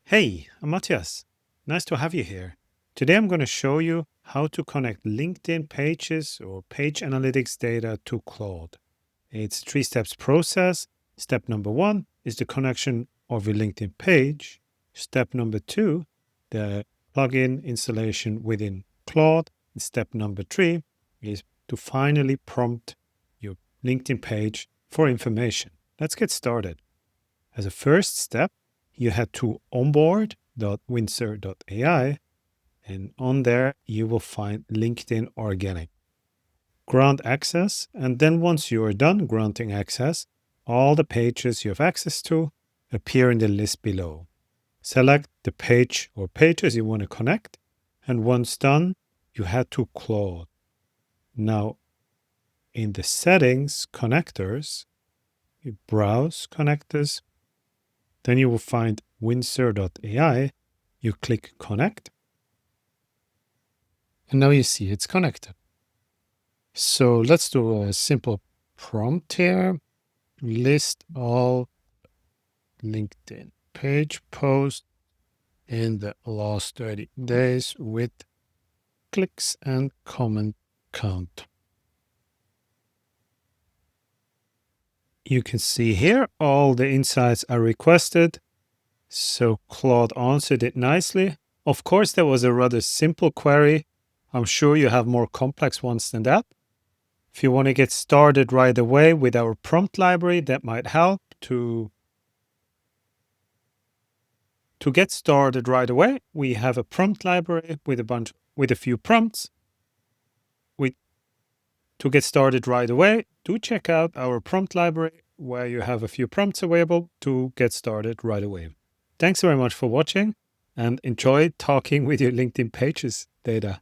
Hey, I'm Matthias. Nice to have you here. Today I'm going to show you how to connect LinkedIn pages or page analytics data to Claude. It's a three-steps process. Step number one is the connection of your LinkedIn page. Step number two, the plugin installation within Claude. And step number three is to finally prompt your LinkedIn page for information. Let's get started. As a first step, you head to onboard.windsor.ai, and on there you will find LinkedIn Organic. Grant access, and then once you are done granting access, all the pages you have access to appear in the list below. Select the page or pages you want to connect, and once done, you head to Claude. Now, in the settings connectors, you browse connectors, then you will find Windsor.ai. You click connect. And now you see it's connected. So let's do a simple prompt here. List all LinkedIn page posts in the last 30 days with clicks and comment count. You can see here all the insights are requested. So Claude answered it nicely. Of course, there was a rather simple query. I'm sure you have more complex ones than that. If you want to get started right away with our prompt library, that might help to get started right away. We have a prompt library with a few prompts. To get started right away, do check out our prompt library where you have a few prompts available to get started right away. Thanks very much for watching and enjoy talking with your LinkedIn pages data.